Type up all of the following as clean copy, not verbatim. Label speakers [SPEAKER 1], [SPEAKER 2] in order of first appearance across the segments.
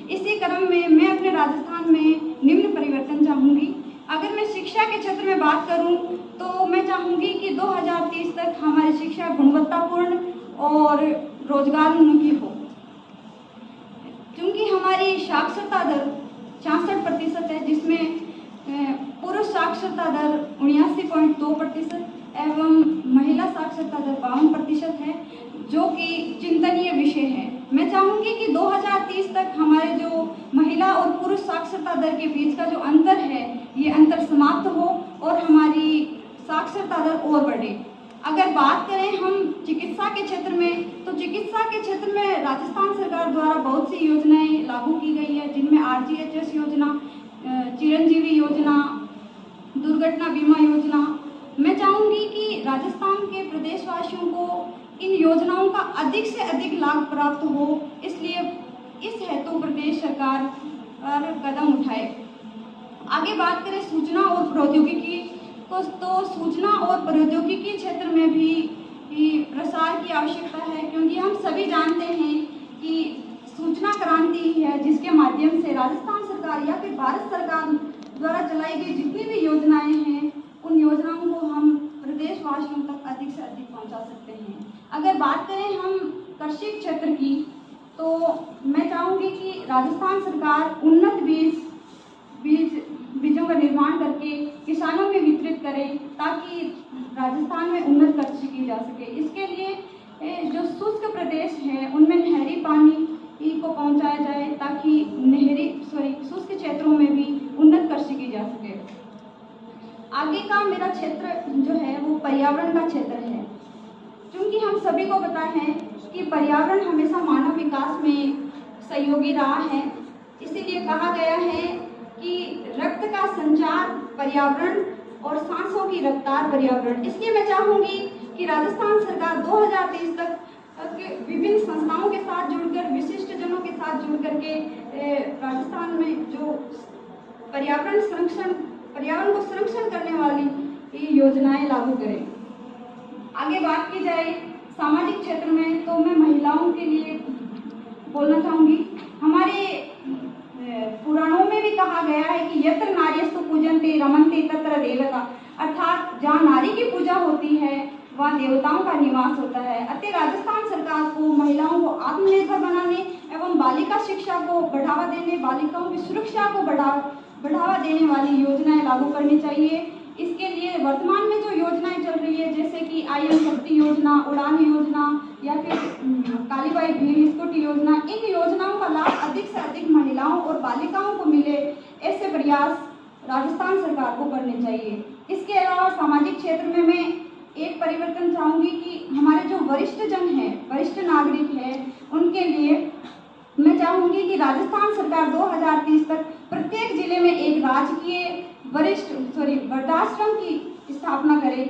[SPEAKER 1] इसी क्रम में मैं अपने राजस्थान में निम्न परिवर्तन चाहूँगी। अगर मैं शिक्षा के क्षेत्र में बात करूं तो मैं चाहूँगी कि 2030 तक हमारी शिक्षा गुणवत्तापूर्ण और रोजगारोन्मुखी हो। क्योंकि हमारी साक्षरता दर 66% है, जिसमें पुरुष साक्षरता दर 79.2% एवं महिला साक्षरता दर 52% है, जो कि चिंतनीय विषय है। मैं चाहूँगी कि 2030 तक हमारे जो महिला और पुरुष साक्षरता दर के बीच का जो अंतर है, ये अंतर समाप्त हो और हमारी साक्षरता दर और बढ़े। अगर बात करें हम चिकित्सा के क्षेत्र में, तो चिकित्सा के क्षेत्र में राजस्थान सरकार द्वारा बहुत सी योजनाएं लागू की गई है, जिनमें RGHS योजना, चिरंजीवी योजना, दुर्घटना बीमा योजना। मैं चाहूँगी कि राजस्थान के प्रदेशवासियों को इन योजनाओं का अधिक से अधिक लाभ प्राप्त हो, इसलिए इस हेतु प्रदेश सरकार कदम उठाए। आगे बात करें सूचना और प्रौद्योगिकी को, तो सूचना और प्रौद्योगिकी क्षेत्र में भी प्रसार की आवश्यकता है, क्योंकि हम सभी जानते हैं कि सूचना क्रांति है जिसके माध्यम से राजस्थान सरकार या फिर भारत सरकार द्वारा चलाई गई जितनी भी योजनाएं हैं, उन योजनाओं को हम प्रदेशवासियों तक अधिक से अधिक पहुंचा सकते हैं। अगर बात करें हम कृषि क्षेत्र की, तो मैं चाहूँगी कि राजस्थान सरकार उन्नत बीजों का निर्माण करके किसानों में वितरित करे, ताकि राजस्थान में उन्नत कृषि की जा सके। इसके लिए जो शुष्क प्रदेश है उनमें नहरी पानी को पहुंचाया जाए, ताकि शुष्क क्षेत्रों में भी उन्नत कृषि की जा सके। आगे का मेरा क्षेत्र जो है वो पर्यावरण का क्षेत्र है। क्योंकि हम सभी को पता है कि पर्यावरण हमेशा मानव विकास में सहयोगी रहा है, इसीलिए कहा गया है कि रक्त का संचार पर्यावरण और सांसों की रफ्तार पर्यावरण। इसलिए मैं चाहूँगी कि राजस्थान सरकार 2030 तक विभिन्न संस्थाओं के साथ जुड़कर, विशिष्ट जनों के साथ जुड़कर के राजस्थान में जो पर्यावरण को संरक्षण करने वाली योजनाएं लागू करें। आगे बात की जाए सामाजिक क्षेत्र में, तो मैं महिलाओं के लिए बोलना चाहूँगी। हमारे पुराणों में भी कहा गया है कि यत्र नार्यस्तु पूजन्ते रमन्ते तत्र देवता, अर्थात जहाँ नारी की पूजा होती है वहाँ देवताओं का निवास होता है। अतः राजस्थान सरकार को महिलाओं को आत्मनिर्भर बनाने एवं बालिका शिक्षा को बढ़ावा देने, बालिकाओं की सुरक्षा को बढ़ावा देने वाली योजनाएं लागू करनी चाहिए। इसके लिए वर्तमान में जो योजनाएं चल रही है, जैसे कि IM शक्ति योजना, उड़ान योजना या फिर कालीबाई भीम स्कूटी योजना, इन योजनाओं का लाभ अधिक से अधिक महिलाओं और बालिकाओं को मिले, ऐसे प्रयास राजस्थान सरकार को करने चाहिए। इसके अलावा सामाजिक क्षेत्र में मैं एक परिवर्तन चाहूँगी कि हमारे जो वरिष्ठ जन हैं, वरिष्ठ नागरिक हैं, उनके लिए मैं चाहूँगी कि राजस्थान सरकार 2030 तक प्रत्येक जिले में एक राजकीय वृद्धाश्रम की स्थापना करे,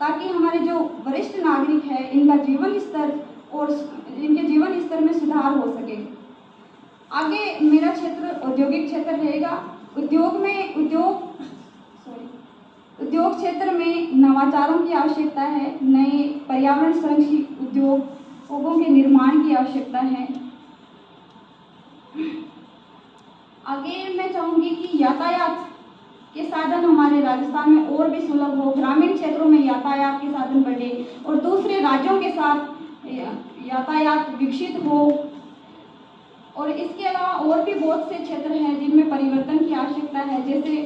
[SPEAKER 1] ताकि हमारे जो वरिष्ठ नागरिक हैं इनका जीवन स्तर और इनके जीवन स्तर में सुधार हो सके। आगे मेरा क्षेत्र औद्योगिक क्षेत्र रहेगा। उद्योग क्षेत्र में नवाचारों की आवश्यकता है, नए पर्यावरण संरक्षित उद्योगों के निर्माण की आवश्यकता है। आगे मैं चाहूँगी कि यातायात के साधन हमारे राजस्थान में और भी सुलभ हो, ग्रामीण क्षेत्रों में यातायात के साधन बढ़े और दूसरे राज्यों के साथ यातायात विकसित हो। और इसके अलावा और भी बहुत से क्षेत्र हैं जिनमें परिवर्तन की आवश्यकता है, जैसे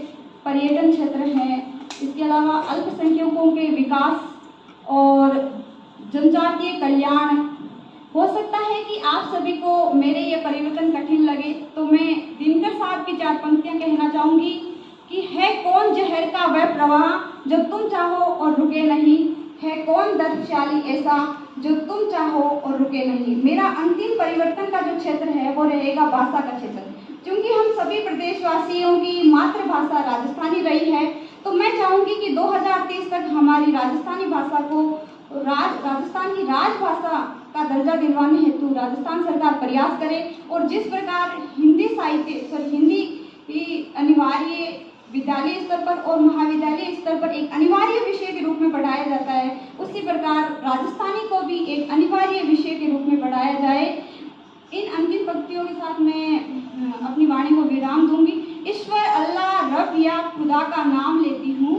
[SPEAKER 1] पर्यटन क्षेत्र है, इसके अलावा अल्पसंख्यकों के विकास और जनजातीय कल्याण। हो सकता है कि आप सभी को मेरे ये परिवर्तन कठिन लगे, तो मैं दिनकर साहब की 4 पंक्तियां कहना चाहूँगी कि है कौन जहर का वह प्रवाह जो तुम चाहो और रुके नहीं, है कौन दर्दशाली ऐसा जो तुम चाहो और रुके नहीं। मेरा अंतिम परिवर्तन का जो क्षेत्र है वो रहेगा भाषा का क्षेत्र। क्योंकि हम सभी प्रदेशवासियों की मातृभाषा राजस्थानी रही है, तो मैं चाहूँगी कि 2030 तक हमारी राजस्थानी भाषा को राजस्थान की राजभाषा का दर्जा दिलवाने हेतु राजस्थान सरकार प्रयास करे। और जिस प्रकार हिंदी अनिवार्य विद्यालय स्तर पर और महाविद्यालय स्तर पर एक अनिवार्य विषय के रूप में पढ़ाया जाता है, उसी प्रकार राजस्थानी को भी एक अनिवार्य विषय के रूप में पढ़ाया जाए। इन अंतिम पंक्तियों के साथ मैं खुदा का नाम लेती हूँ,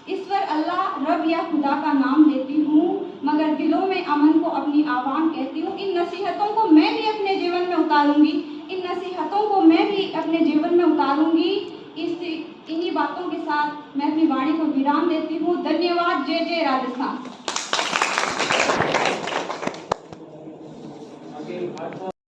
[SPEAKER 1] ईश्वर अल्लाह रब या खुदा का नाम लेती हूँ, मगर दिलों में अमन को अपनी आवाम कहती हूँ। इन नसीहतों को मैं भी अपने जीवन में उतारूंगी, इन नसीहतों को मैं भी अपने जीवन में उतारूंगी। इन्हीं बातों के साथ मैं अपनी वाणी को विराम देती हूँ। धन्यवाद। जय जय राजस्थान।